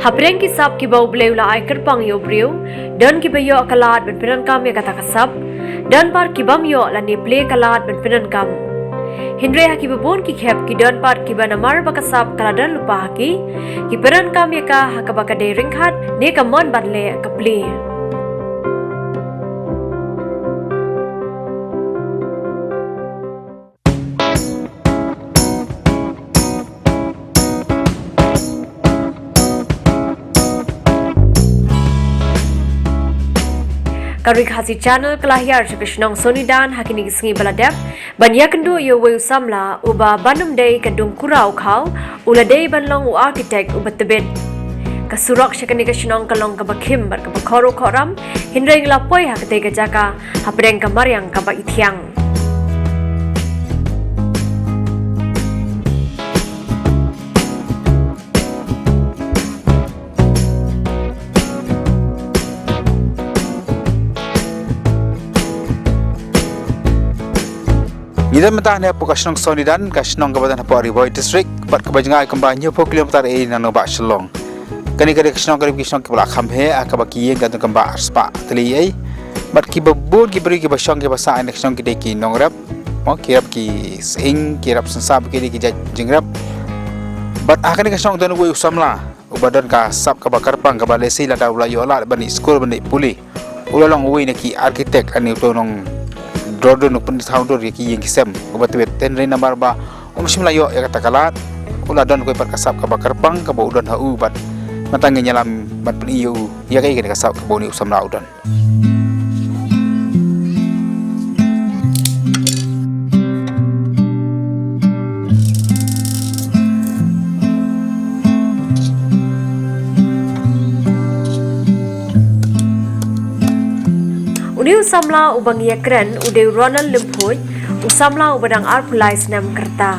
Habreng kisap ki bau bleu la ai kerpang yo breu, dan ki bayo kalat ben penan kam ya kata kasap, dan par ki bam yo la ni ple kalat ben penan kam. Hindre ha ki babon ki khep ki dan par ki banamar bakasap kaladan lupa ki penan kam ya ka hakabaka de ringkhat ne kamon banle ka ple. RiKhasi channel kelahir Krishnong Sonidan hakini gisingi baladep banya kendu yo weu samla uba banum dei kadung kurau khau ula dei banlong u architect Uba Tbit kasurak shakani Krishnong kalong ka bakhim bar ka bakhoro khoram hindreng lapoi hakte ka jaka hapreng ka maryang ka ba ithiang. Nidan mentah ne po Krishnong Sonidan Krishnong Kaba Duk Riboy district bat kebajengai kembanya po kilometer e nang ba Shalong kani kare Krishnong kebala khamhe akabaki ye gadun kamba spa tli ai bat ki babur ki beri ki basong ki basa Krishnong ki deki nongrap mo kirap ki sing kirap sensab ki jingrap bat akani Krishnong dan wo usamla ubadan ka sap ka bakar pang ka balesi la daula yo la bani school bani puli ulalong uwi ne ki architect ani to nong Dordo nuk pun tahun dor ki Iing Kisem Uba Tbit ten rei nambar ba umsim layo ya kata kalat ula don ko perkasap ka bakar pang ka ba udan hau bat matang nyalam bat pun iu ya kai ka kasap ka boni usam la udan Uni usamla ubang yakren ude Ronald Lempuj usamla ubadang arpulai senam kerta.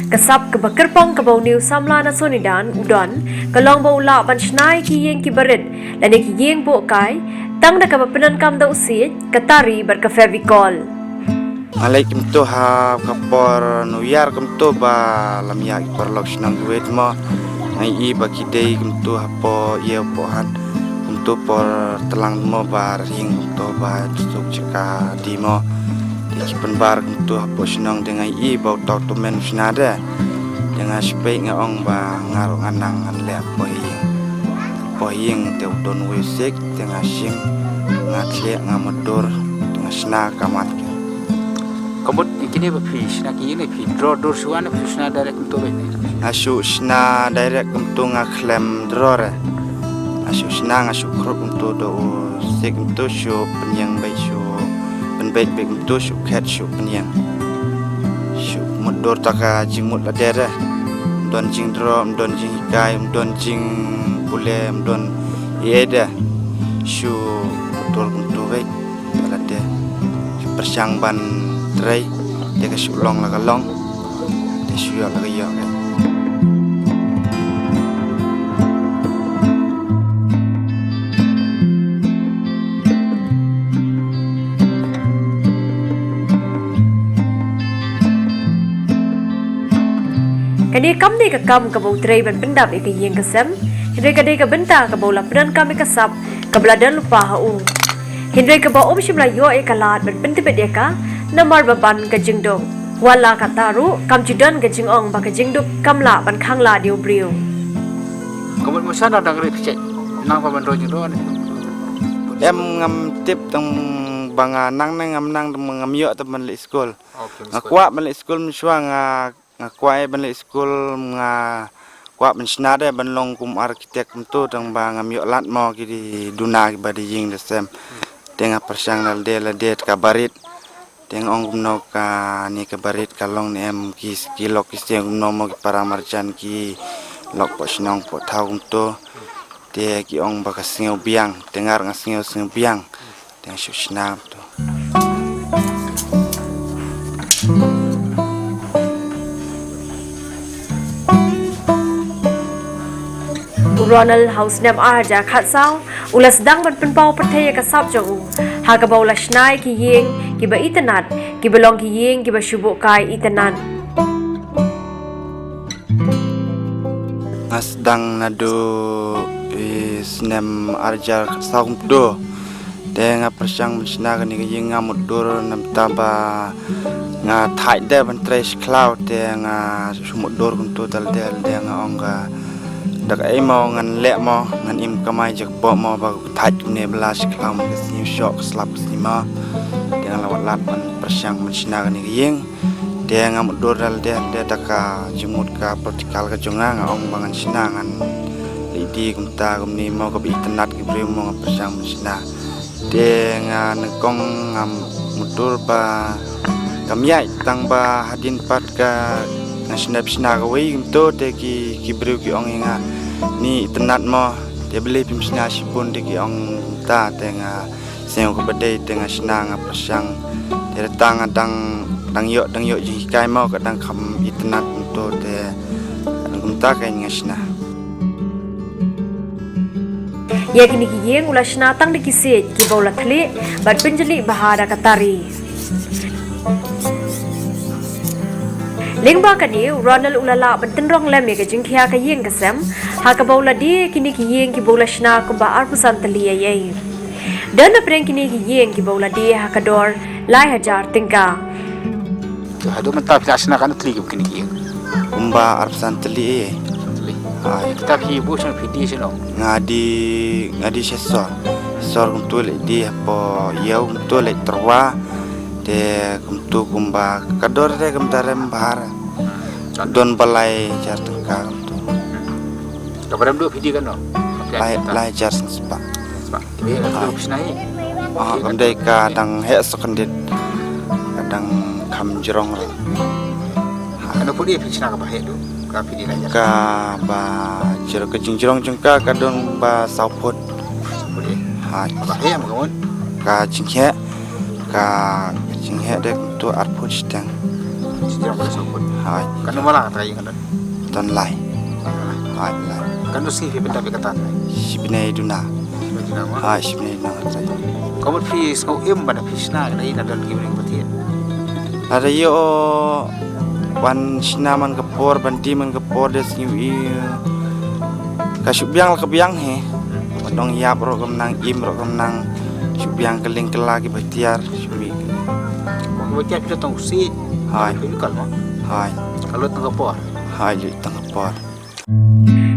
Kasap ke bakerpong ke bau ni usamla na Sonidan udon kalong bau la ban snai ki Iing ki barit dan ki Iing bo kai tang da ka penan kam da usit katari bar ka fevicol. Alaikum to ha kapor nuyar kum to ba lamya ki perlok snang duet mo ngai i ba ki dei kum to ha po ye po han untuk por telang mo bar hing to ba tuk cika di mo di penbar untuk apa senang dengan i bau tau to men senada dengan spek ngaong ba ngarung anang an le po hing te don wisik dengan sim ngatle ngamodur dengan sna kamat komot ikini ba fish na ki ni fi draw dor suan fish na direct to be asu sna direct untuk ngaklem draw asu senang asu krop untuk do sek untuk show penyang baik show penbaik baik untuk show cat show penyang show motor taka jingmut la dera don jing drum don jing ikai don jing pule don ieda show motor untuk baik la de persang ban tray de ka show long la long de show ya la ya Kani kam ni ka kam ka bau tray ban pendap ke Iing Kisem hindre ka dei ka benta ka bau la penan kam ka sap ka bladan lupa hau hindre ka bau umsim la yo e kalat ban pentibet ya ka namar baban ka jingdong wala ka taru kam jidan ka jingong ba ka jingduk kam la ban khang la diu briu komot musana dang rei cek nang pa ban ro jing ro em ngam tip tang banga nang nang ngam yo ta ban le school ngakwa ban le school mswa ngakwai ban le school nga kwa ban snada ban long kum architect to tang bang am yo lat mo ki di duna ki badi Iing de sem tenga persang dal de la det ka barit teng ong kum no ka ni ka barit ka long ni em ki lok ki seng no mo ki para marjan ki lok po snong po thau kum to te ki ong ba ka singeu biang tengar nga singeu biang teng shu snap to Ronald House nem arja khatsau ulas dang ban penpau perthaya ka sap jong ha ka bau la snai ki Iing ki ba itanat ki belong ki Iing ki ba shubu kai itanat ngasdang nado snem arjar saum do de nga persang mensna gani ging ngamudur nam taba nga thai de ban tres cloud de nga sumudur kuntu dal de nga onga dak ai mau ngan le mo ngan im kamai jak po mo ba thai ne blas cloud ke new shock slap sima de nga lawat lat ban persang mensna gani ging de nga mudur dal de daka jumut ka practical ka jonga nga ong bangan sinangan lidi kumta kumni mau ka bi tenat ki bre mo persang mensna de nga nengkong ngam mudur ba kamyai tang ba hadin pat ka nasional bisna ka wei to de ki breu ki ong nga ni tenat mo de beli pimsna sipun de ki ong ta de nga seng ko bade de nga sna nga persang de tang dang yo ji kai mo ka dang kham itnat to de kumta ka nga sna yakini ki yeng ula shnatang de kise ki bola thli bat pinjali bahara katari lengba kani ronald ulala bantenrong lem ke jingkhia ka yeng kasam ha ka bola di kini ki yeng ki bola shna ko ba arpusan tali ye dan apreng kini ki yeng ki bola di ha ka dor lai hajar tingka hado mantap asna kan tli kini yeng umba arpusan tali kita hi bu sang pidi sino ngadi sesor kuntul di po yau kuntul terwa de kuntu kumba kador de kumtarem bahar don balai jar tengka kuntu kabaram do pidi kan no lai jar spa be do pisnai kamdai ka dang he sekendit kadang kam jerong ano pudi pisna ka bahe do ka pidi nanya ka ba jer ke jingjrong jengka kadon ba sauput pudi ha bahe am kawan ka jinghe de tu arput stang jingjrong ka sauput ha kan mala trai kan dan lai ha lai kan do si benda be kata sibne duna ha sibne duna trai kamu fis kau bana pisna kan ina dan gimring batin ada yo wan sinaman kepor banti man kepor des ngi kasubyang kebyang he dong yap ro kemnang im ro kemnang subyang keling kelagi batiar subi kamu tiap kita tong si hai kalau hai kalau tong kepor hai ju tang kepor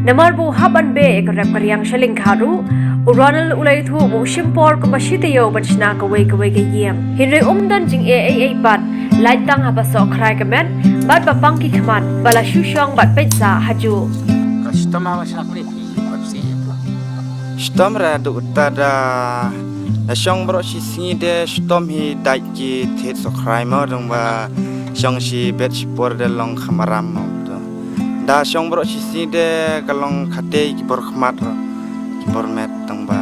namar bu haban be ek rap karyang shaling kharu uranal ulai thu bu shimpor ko bashite yo banchna ka wei ke yem hinre umdan jing a pat light tang haba so khrai ka men bat ba pangki khmat bala shushong bat pizza haju customer masih nak ni si stom ra du tada na shong bro si singi de stom hi dai ki the so khrai mo dong ba shong si bet spor de long khamaram mo da shong bro si singi de kalong khate ki bor khmat ro ki bor met tang ba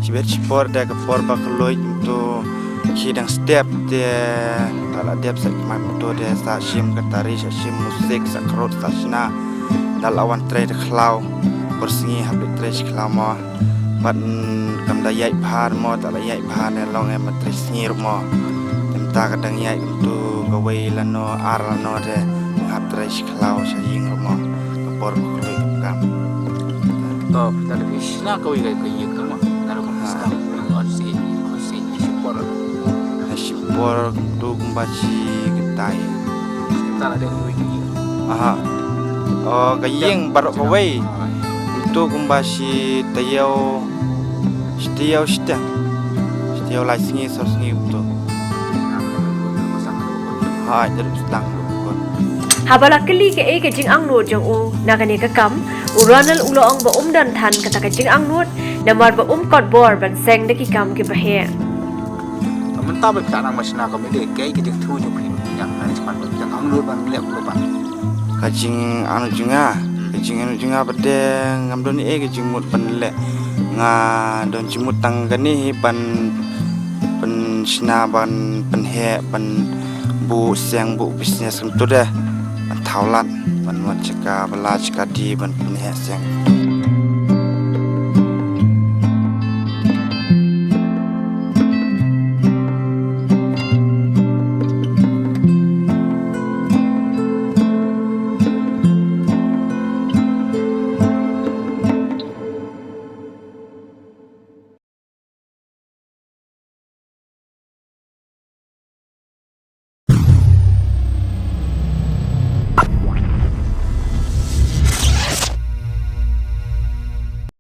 si bet spor de ka por ba kloi to ki dang step de ala dep sa khmat to de sa shim ka tari sa shim musik sa krot sa shna dal awan tre de khlau bor singi hab tre khlau mo ban kam da yai phar mo ta la yai phar ne long em tre singi mo tem ta ka dang yai tu ka wei la no ar la no de hab tre khlau sa ying mo ka por ko kloi kam to kita pisna kau ikai ke yek tu mah naru ko pisna on si por por tu kumbaci ketai kita ada kau ikai aha oh kayeng barok kawai tu kumbaci tayau setiau lai singi so singi tu ha jadi sedang habala keli ke e ke jing ang no jong u nagane ka kam uranal ulo ong ba umdan than kata ka jing ang no namar ba kot bor ban seng de ki kam ke bahe mentah be tak nak masna kau mede kai ke tu ju prim yang hari cepat yang ang lu ban lek lu ban kajing anu junga bade ngamdon e kajing mut panle nga don jimut tanggani ban pen sna ban pen he ban bu seng bu bisnes tu deh ban thaulat ban mat cika bala cika di ban pen he seng